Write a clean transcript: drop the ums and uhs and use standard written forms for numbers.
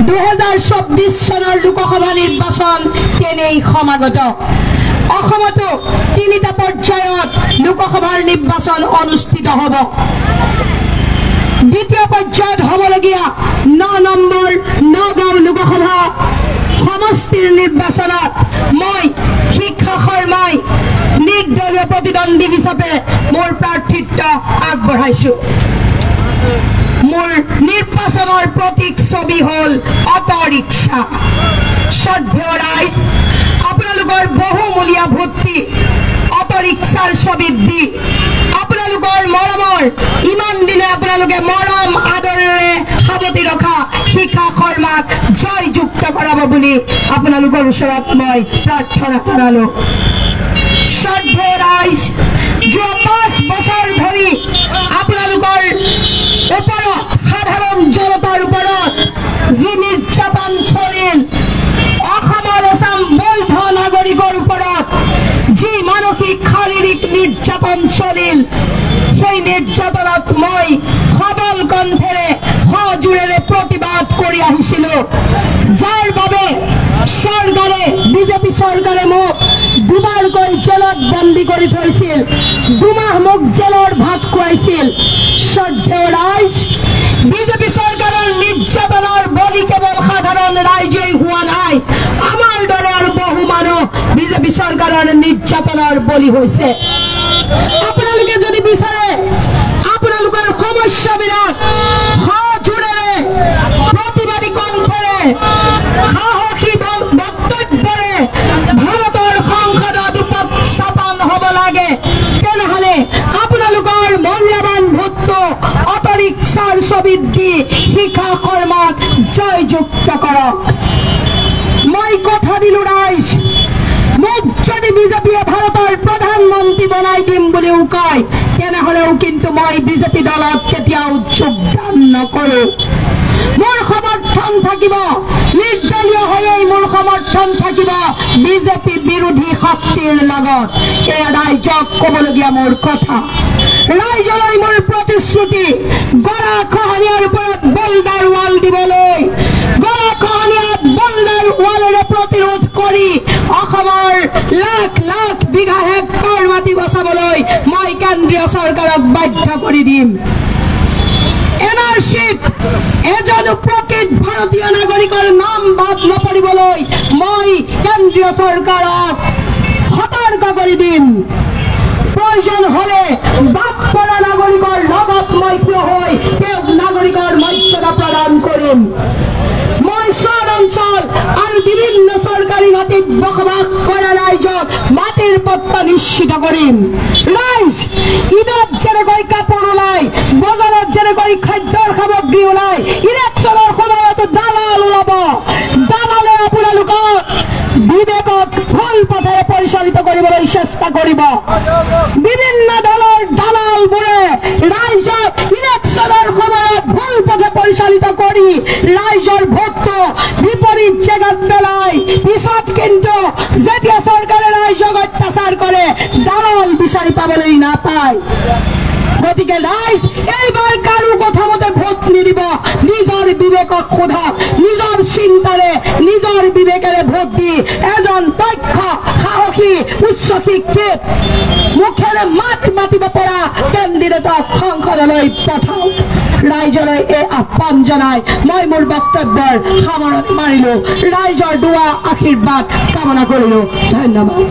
2024 চনৰ লোকসভা নিৰ্বাচন তেনেই সমাগত অসমতো তিনিটা পৰ্যায়ত লোকসভাৰ নিৰ্বাচন অনুষ্ঠিত হ'ব দ্বিতীয় পৰ্যায়ত হ'বলগীয়া 9 নম্বৰ নগাঁও লোকসভা সমষ্টিৰ নিৰ্বাচনত মই শিক্ষা শৰ্মাই নিৰ্দলীয় প্ৰতিদ্বন্দ্বী হিচাপে মোৰ প্ৰাৰ্থিত্ব আগবঢ়াইছো মোৰ নিৰ্বাচনৰ প্ৰতীক ছবি হ'ল অটো ৰিক্সা শ্ৰদ্ধেয় ৰাইজ আপোনালোকৰ বহুমূলীয়া ভোটটি অটো ৰিক্সাৰ ছবিত দি আপোনালোকৰ মৰমৰ ইমান দিনে আপোনালোকে মৰম আদৰেৰে সাৱটি ৰখা শিক্ষা শৰ্মাক জয়যুক্ত কৰাব বুলি আপোনালোকৰ ওচৰত মই প্ৰাৰ্থনা জনালো শ্ৰদ্ধেয় ৰাইজ যোৱা 5 বছৰ ধৰি আপোনালোকৰ ওপৰত সাধাৰণ জনতাৰ ওপৰত যি নিৰ্যাতন চলিল অসমৰ এচাম বৈধ নাগৰিকৰ ওপৰত যি মানসিক শাৰীৰিক নিৰ্যাতন চলিল সেই নিৰ্যাতনত মই সবল কণ্ঠেৰে সজোৰেৰে প্ৰতিবাদ কৰি আহিছিলো যাৰ বাবে চৰকাৰে বিজেপি চৰকাৰে মোক দুবাৰকৈ জেলত বন্দী কৰি থৈছিল 2 মাহ মোক জেলৰ ভাত খুৱাইছিল শ্ৰদ্ধেয় ৰাইজ বিজেপি চৰকাৰৰ নিৰ্যাতনৰ বলি কেৱল সাধাৰণ ৰাইজেই হোৱা নাই আমাৰ দৰে আৰু বহু মানুহ বিজেপি চৰকাৰৰ নিৰ্যাতনৰ বলি হৈছে আপোনালোকে যদি বিচাৰে আপোনালোকৰ সমস্যাবিলাক সজোৰেৰে প্ৰতিবাদী কণ্ঠেৰে সাহসী বক্তব্যৰে ভাৰতৰ সংসদত উপস্থাপন হ'ব লাগে তেনেহ'লে আপোনালোকৰ মূল্যৱান ভোটটো অটো ৰিক্সাৰ ছবিত দি শিক্ষা শৰ্মাক জয়যুক্ত কৰক মই কথা দিলো ৰাইজ মোক যদি বিজেপিয়ে ভাৰতৰ প্ৰধানমন্ত্ৰী বনাই দিম বুলিও কয় তেনেহ'লেও কিন্তু মই বিজেপি দলত কেতিয়াও যোগদান নকৰো মোৰ সমৰ্থন থাকিব নিৰ্দলীয় হৈয়ে মোৰ সমৰ্থন থাকিব বিজেপি বিৰোধী শক্তিৰ লগত এয়া ৰাইজক ক'বলগীয়া মোৰ কথা ৰাইজলৈ মোৰ প্ৰতিশ্ৰুতি গৰাখহনীয়াৰ ওপৰত বলদাৰ ৱাল দিবলৈ গৰাখহনীয়াত বলদাৰ ৱালেৰে প্ৰতিৰোধ কৰি অসমৰ লাখ লাখ বিঘা হেক্টৰ মাটি বচাবলৈ মই কেন্দ্ৰীয় চৰকাৰক বাধ্য কৰি দিম এনআৰচিত এজন প্ৰকৃত ভাৰতীয় নাগৰিকৰ নাম বাদ নপৰিবলৈ মই কেন্দ্ৰীয় চৰকাৰক সতৰ্ক কৰি দিম প্ৰয়োজন হ'লে বাদ পৰা নাগৰিকৰ লগত মই থিয় হৈ তেওঁক নাগৰিকৰ মৰ্যাদা প্ৰদান কৰিম মই চহৰ অঞ্চল আৰু বিভিন্ন চৰকাৰী মাটিত বসবাস কৰা ৰাইজক মাটিৰ পট্টা নিশ্চিত কৰিম ৰাইজ ঈদত যেনেকৈ কাপোৰ ওলাই বজাৰত যেনেকৈ খাদ্যৰ সামগ্ৰী ওলাই ইলেকশ্যনৰ সময়তো দালাল ওলাব দালালে আপোনালোকক বিবেকক ভুল পথেৰে পৰিচালিত কৰিবলৈ চেষ্টা কৰিব বিভিন্ন দলৰ দালালবোৰে ৰাইজক ইলেকশ্যনৰ সময়ত ভুল পথে পৰিচালিত কৰি ৰাইজৰ ভোটটো বিপৰীত জেগাত পেলাই পিছত কিন্তু যেতিয়া চৰকাৰে ৰাইজক অত্যাচাৰ কৰে দালাল বিচাৰি পাবলৈ নাপায় গতিকে ৰাইজ এইবাৰ কাৰো কথা মতে ভোট নিদিব নিজৰ বিবেকক সোধক নিজৰ চিন্তাৰে নিজৰ বিবেকেৰে ভোট দি এজন দক্ষ সাহসী উচ্চ শিক্ষিত মুখেৰে মাত মাতিব পৰা কেণ্ডিডেটক সংসদলৈ পঠাওক ৰাইজলৈ এই আহ্বান জনাই মই মোৰ বক্তব্যৰ সামৰণি মাৰিলো ৰাইজৰ দুৱা আশীৰ্বাদ কামনা কৰিলো ধন্যবাদ